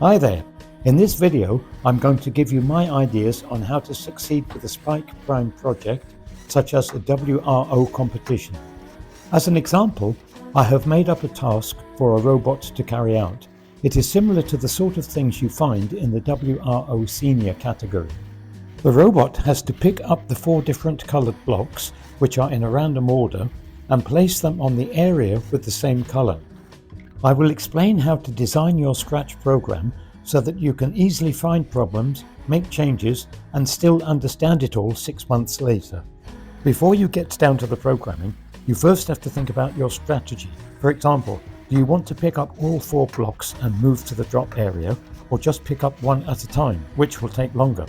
Hi there! In this video I'm going to give you my ideas on how to succeed with a Spike Prime project such as a WRO competition. As an example, I have made up a task for a robot to carry out. It is similar to the sort of things you find in the WRO Senior category. The robot has to pick up the 4 different coloured blocks, which are in a random order, and place them on the area with the same colour. I will explain how to design your Scratch program so that you can easily find problems, make changes, and still understand it all 6 months later. Before you get down to the programming, you first have to think about your strategy. For example, do you want to pick up all 4 blocks and move to the drop area, or just pick up one at a time, which will take longer?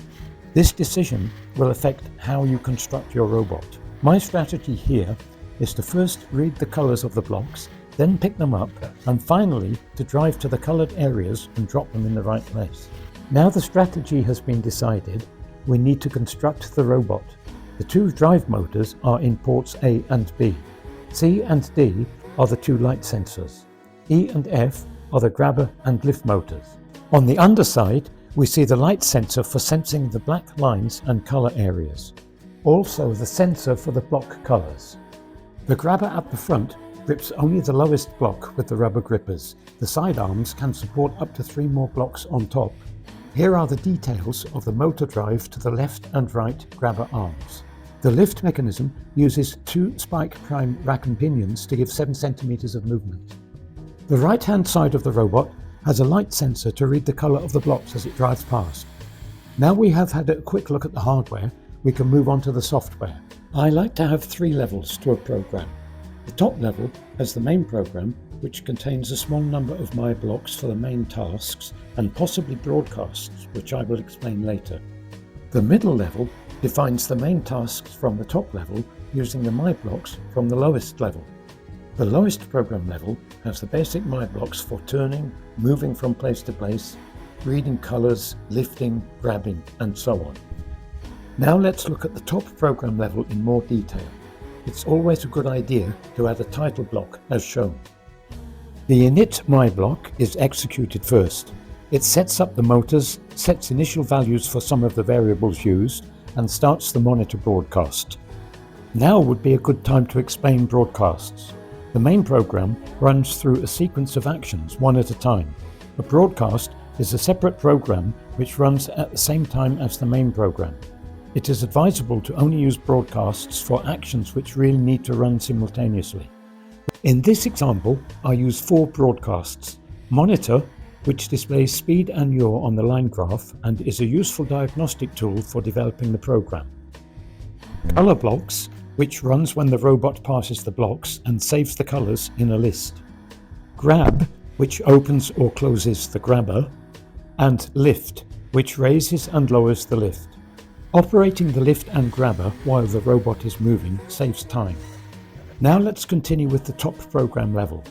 This decision will affect how you construct your robot. My strategy here is to first read the colours of the blocks, then pick them up, and finally to drive to the coloured areas and drop them in the right place. Now the strategy has been decided, we need to construct the robot. The 2 drive motors are in ports A and B. C and D are the 2 light sensors. E and F are the grabber and lift motors. On the underside, we see the light sensor for sensing the black lines and colour areas. Also the sensor for the block colours. The grabber at the front grips only the lowest block with the rubber grippers. The side arms can support up to 3 more blocks on top. Here are the details of the motor drive to the left and right grabber arms. The lift mechanism uses 2 Spike Prime rack and pinions to give 7 centimeters of movement. The right hand side of the robot has a light sensor to read the colour of the blocks as it drives past. Now we have had a quick look at the hardware, we can move on to the software. I like to have 3 levels to a program. The top level has the main program, which contains a small number of my blocks for the main tasks and possibly broadcasts, which I will explain later. The middle level defines the main tasks from the top level using the my blocks from the lowest level. The lowest program level has the basic my blocks for turning, moving from place to place, reading colours, lifting, grabbing, and so on. Now let's look at the top program level in more detail. It's always a good idea to add a title block as shown. The init my block is executed first. It sets up the motors, sets initial values for some of the variables used, and starts the monitor broadcast. Now would be a good time to explain broadcasts. The main program runs through a sequence of actions one at a time. A broadcast is a separate program which runs at the same time as the main program. It is advisable to only use broadcasts for actions which really need to run simultaneously. In this example, I use 4 broadcasts. Monitor, which displays speed and yaw on the line graph and is a useful diagnostic tool for developing the program. Color blocks, which runs when the robot passes the blocks and saves the colors in a list. Grab, which opens or closes the grabber. And lift, which raises and lowers the lift. Operating the lift and grabber while the robot is moving saves time. Now let's continue with the top program level.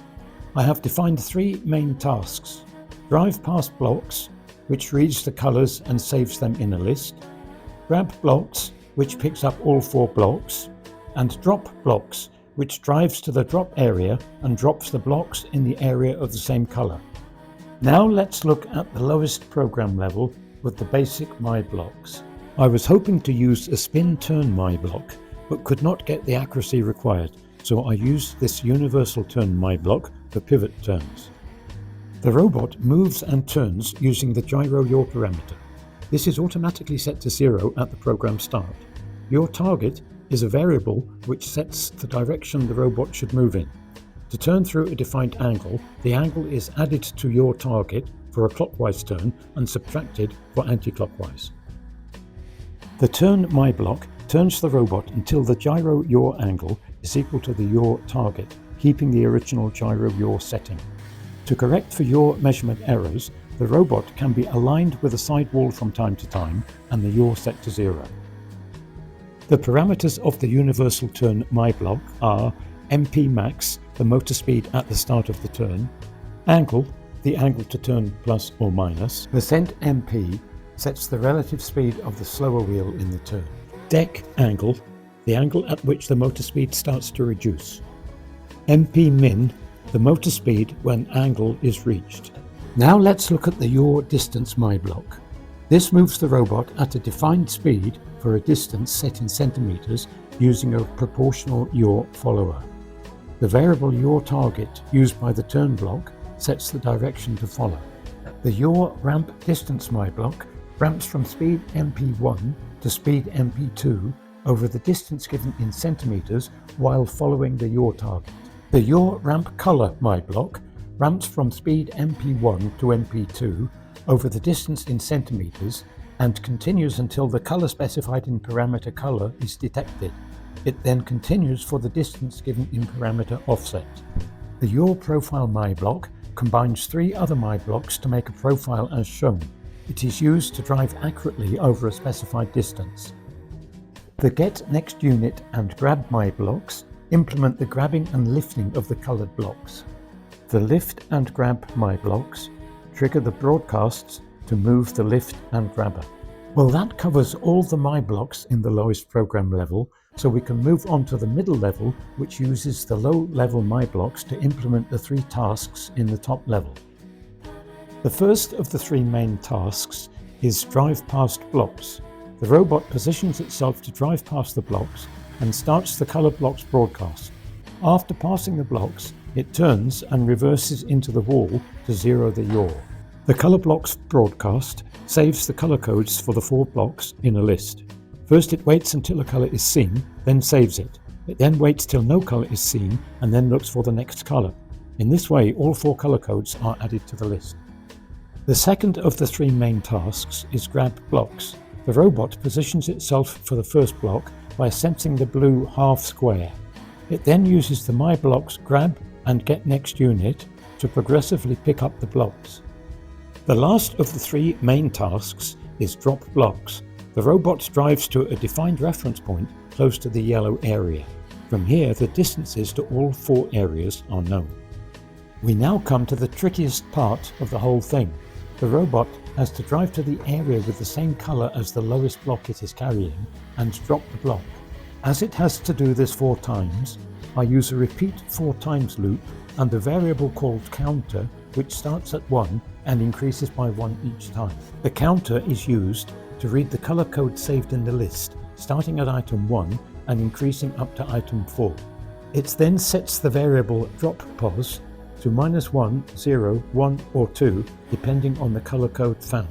I have defined 3 main tasks. Drive past blocks, which reads the colours and saves them in a list. Grab blocks, which picks up all 4 blocks. And drop blocks, which drives to the drop area and drops the blocks in the area of the same colour. Now let's look at the lowest program level with the basic my blocks. I was hoping to use a spin turn my block, but could not get the accuracy required, so I used this universal turn my block for pivot turns. The robot moves and turns using the gyro yaw parameter. This is automatically set to 0 at the program start. Your target is a variable which sets the direction the robot should move in. To turn through a defined angle, the angle is added to your target for a clockwise turn and subtracted for anti-clockwise. The turn my block turns the robot until the gyro yaw angle is equal to the yaw target, keeping the original gyro yaw setting. To correct for yaw measurement errors, the robot can be aligned with a side wall from time to time and the yaw set to 0. The parameters of the universal turn my block are MP max, the motor speed at the start of the turn, angle, the angle to turn plus or minus, %MP sets the relative speed of the slower wheel in the turn, deck angle, the angle at which the motor speed starts to reduce, MP min, the motor speed when angle is reached, Now let's look at the yaw distance my block. This moves the robot at a defined speed for a distance set in centimeters using a proportional yaw follower. The variable yaw target used by the turn block sets the direction to follow. The yaw ramp distance my block ramps from speed MP1 to speed MP2 over the distance given in centimeters while following the yaw target. The yaw ramp color my block ramps from speed MP1 to MP2 over the distance in centimeters and continues until the color specified in parameter color is detected. It then continues for the distance given in parameter offset. The yaw profile my block combines three other my blocks to make a profile as shown. It is used to drive accurately over a specified distance. The get next unit and grab my blocks implement the grabbing and lifting of the colored blocks. The lift and grab my blocks trigger the broadcasts to move the lift and grabber. Well, that covers all the my blocks in the lowest program level, so we can move on to the middle level, which uses the low level my blocks to implement the three tasks in the top level. The first of the three main tasks is drive past blocks. The robot positions itself to drive past the blocks and starts the color blocks broadcast. After passing the blocks, it turns and reverses into the wall to zero the yaw. The color blocks broadcast saves the color codes for the 4 blocks in a list. First it waits until a color is seen, then saves it. It then waits till no color is seen and then looks for the next color. In this way, all 4 color codes are added to the list. The second of the 3 main tasks is grab blocks. The robot positions itself for the first block by sensing the blue half square. It then uses the my blocks grab and get next unit to progressively pick up the blocks. The last of the 3 main tasks is drop blocks. The robot drives to a defined reference point close to the yellow area. From here, the distances to all 4 areas are known. We now come to the trickiest part of the whole thing. The robot has to drive to the area with the same color as the lowest block it is carrying and drop the block. As it has to do this 4 times, I use a repeat 4 times loop and a variable called counter, which starts at 1 and increases by 1 each time. The counter is used to read the color code saved in the list, starting at item 1 and increasing up to item 4. It then sets the variable drop pos to -1, 0, 1 or 2 depending on the color code found.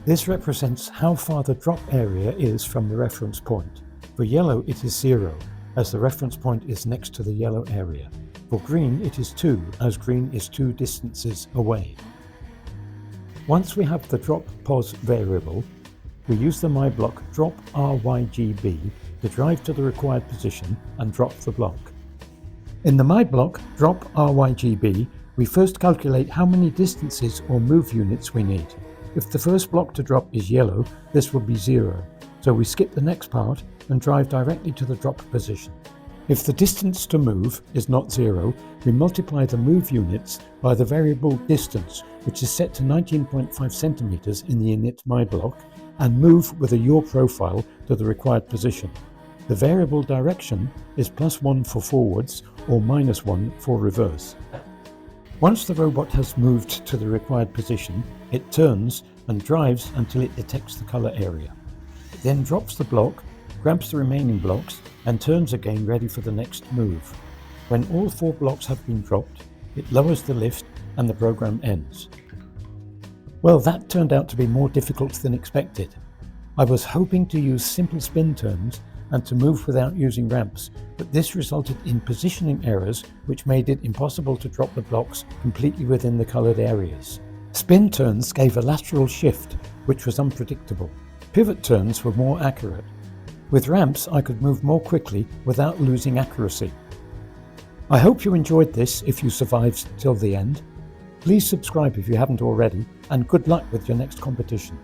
This represents how far the drop area is from the reference point. For yellow it is 0, as the reference point is next to the yellow area. For green it is 2, as green is 2 distances away. Once we have the drop pos variable, we use the my block drop RYGB to drive to the required position and drop the block. In the my block drop RYGB, we first calculate how many distances or move units we need. If the first block to drop is yellow, this will be 0, so we skip the next part and drive directly to the drop position. If the distance to move is not 0, we multiply the move units by the variable distance, which is set to 19.5 centimeters in the init my block, and move with a yaw profile to the required position. The variable direction is +1 for forwards or -1 for reverse. Once the robot has moved to the required position, it turns and drives until it detects the color area. It then drops the block, grabs the remaining blocks, and turns again ready for the next move. When all 4 blocks have been dropped, it lowers the lift and the program ends. Well, that turned out to be more difficult than expected. I was hoping to use simple spin turns and to move without using ramps, but this resulted in positioning errors which made it impossible to drop the blocks completely within the colored areas. Spin turns gave a lateral shift, which was unpredictable. Pivot turns were more accurate. With ramps, I could move more quickly without losing accuracy. I hope you enjoyed this if you survived till the end. Please subscribe if you haven't already, and good luck with your next competition.